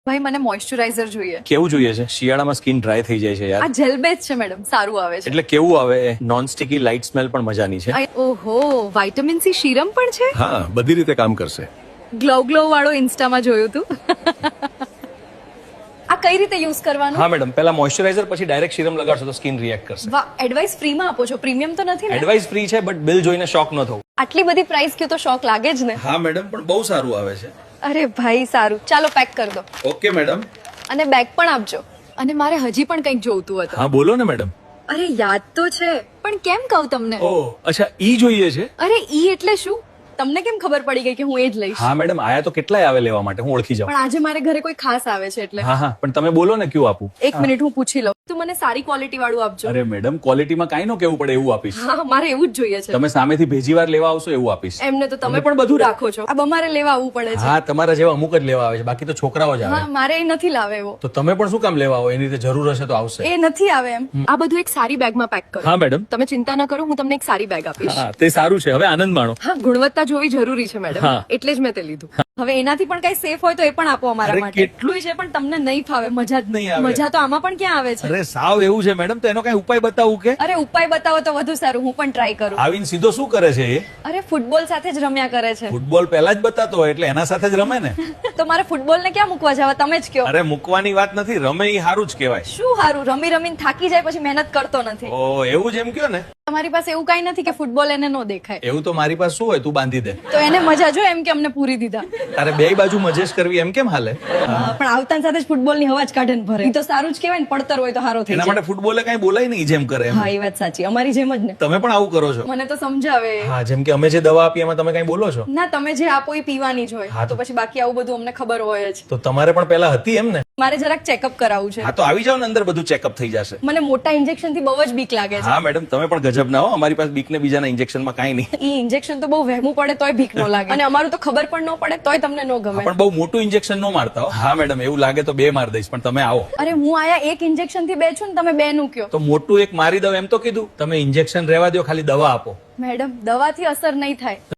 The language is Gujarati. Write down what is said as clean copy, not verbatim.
ભાઈ મને મોઇશ્ચરાઇઝર જોઈએ. કેવું જોઈએ છે? શિયાળામાં સ્કિન ડ્રાય થઈ જાય છે યાર. આ જેલ બેઝ છે મેડમ, સારું આવે છે. એટલે કેવું આવે? નોન સ્ટિકી લાઇટ સ્મેલ પણ મજાની છે. ઓહો, વિટામિન સી સીરમ પણ છે. હા, બધી રીતે કામ કરશે. ગ્લો વાળો ઇન્સ્ટામાં જોયું તું. આ કઈ રીતે યુઝ કરવાનું? હા મેડમ, પહેલા મોઇશ્ચરાઇઝર પછી ડાયરેક્ટ સિરમ લગાડશો તો સ્કિન રિએક્ટ કરશે. વાહ, એડવાઇસ ફ્રીમાં આપો છો. પ્રીમિયમ તો નથી ને? એડવાઇસ ફ્રી છે બટ બિલ જોઈને શોક ન થવું. આટલી બધી પ્રાઇસ કયો તો શોક લાગે જ ને. હા મેડમ, પણ બહુ સારું આવે છે. અરે ભાઈ સારું, ચાલો પેક કરી દો. Okay madam. અને બેગ પણ આપજો. અને મારે હજી પણ કંઈક જોઈતું હતું. હા બોલો ને મેડમ. અરે યાદ તો છે, પણ કેમ કહું તમને? ઓહ અચ્છા, ઈ જોઈએ છે. અરે ઈ એટલે શું? તમને કેમ ખબર પડી ગઈ કે હું એ જ લઈશ? હા મેડમ, આયા તો કેટલાય આવે લેવા માટે, હું ઓળખી જાઉં. પણ આજે મારે ઘરે કોઈ ખાસ આવે છે એટલે. હા હા, પણ તમે બોલો ને કયું આપું. એક મિનિટ હું પૂછી લઉં. તું મને સારી ક્વોલિટી વાળું આપજો. અરે મેડમ, ક્વોલિટીમાં કાંઈ ન કેવું પડે એવું આપીશ. હા, મારે એવું જ જોઈએ છે. તમે સામેથી ભેજીવાર લેવા આવશો એવું આપીશ. એમને તો તમે પણ બધું રાખો છો. આ અમારે લેવા આવવું પડે છે. હા, તમારા જેવા અમુક જ લેવા આવે છે, બાકી તો છોકરાઓ જ આવે. હા, મારે એ નથી લાવે એવો. તો તમે પણ શું કામ લેવા આવો? એની રીતે જરૂર હશે તો આવશે. એ નથી આવે એમ. આ બધું એક સારી બેગમાં પેક કરો. હા મેડમ. તમે ચિંતા ન કરો, હું તમને એક સારી બેગ આપીશ. હા, તે સારું છે. હવે આનંદ માણો. હા, ગુણવત્તા જોવી જરૂરી છે મેડમ, હા. એટલે જ મેં તે લીધું. હવે એનાથી પણ કઈ સેફ હોય તો એ પણ આપો અમારા અરે, માટે. કેટલું છે પણ તમને નહીં ફાવે, મજા જ નહીં આવે. મજા તો આમાં પણ ક્યાં આવે છે? અરે સાવ એવું છે મેડમ, તો એનો કઈ ઉપાય બતાવું કે? અરે ઉપાય બતાવો તો વધુ સારું, હું પણ ટ્રાય કરું. આવીને સીધો શું કરે છે એ? અરે ફૂટબોલ સાથે જ રમ્યા કરે છે. ફૂટબોલ પહેલા જ બતાતો હોય એટલે એના સાથે જ રમે ને. તો મારે ફૂટબોલ ને ક્યાં મૂકવા જવા, તમે જ કયો. અરે મૂકવાની વાત નથી, રમે એ સારું જ કહેવાય. શું હારું, રમી રમીને થાકી જાય પછી મહેનત કરતો નથી. ઓ એવું જ એમ કયો ને. તમારી પાસે એવું કઈ નથી કે ફૂટબોલ એને નો દેખાય? એવું તો મારી પાસે શું હોય, તું બાંધી દે. તો એને મજા જો એમ કે અમને પૂરી દીધા. તારે બે બાજુ મજેશ કરવી એમ કેમ હાલે? પણ આવતા સાથે જ ફૂટબોલ ની હવા જ કાઢે ને ભરે. ઈ તો સારું જ કહેવાય ને, પડતર હોય તો સારો થઈ એના જાય. માટે ફૂટબોલે કઈ બોલાય નહીં જેમ કરે એમ. હા, એ વાત સાચી, અમારી જેમ જ ને. તમે પણ આવું કરો છો? મને તો સમજાવે. હા, જેમ કે અમે જે દવા આપી એમાં તમે કઈ બોલો છો? ના, તમે જે આપો એ પીવાની જ હોય. હા, તો પછી બાકી આવું બધું અમને ખબર હોય જ. તો તમારે પણ પહેલા હતી એમ ને? મારે જરાક ચેકઅપ કરાવવું છે. હા, તો આવી જાવ ને અંદર, બધું ચેકઅપ થઈ જશે. મને મોટા ઇન્જેક્શન થી બહુ જ બીક લાગે છે. હા મેડમ, તમે પણ ગજબ ના હો. અમારી પાસે બીક ને બીજાના ઇન્જેક્શન માં કાંઈ નહીં. ઈ ઇન્જેક્શન તો બહુ વહેમું પડે તોય બીક નો લાગે, અને અમારું તો ખબર પણ ન પડે તોય તમને નો ગમે. પણ બહુ મોટું ઇન્જેક્શન નો મારતા હો. હા મેડમ, એવું લાગે તો બે માર દઈશ, પણ તમે આવો. અરે હું આયા એક ઇન્જેક્શન થી બે છું ને તમે બે નું કયો. તો મોટું એક મારી દઉં એમ તો કીધું. તમે ઇન્જેક્શન રહેવા દો, ખાલી દવા આપો. મેડમ, દવાથી અસર નહીં થાય.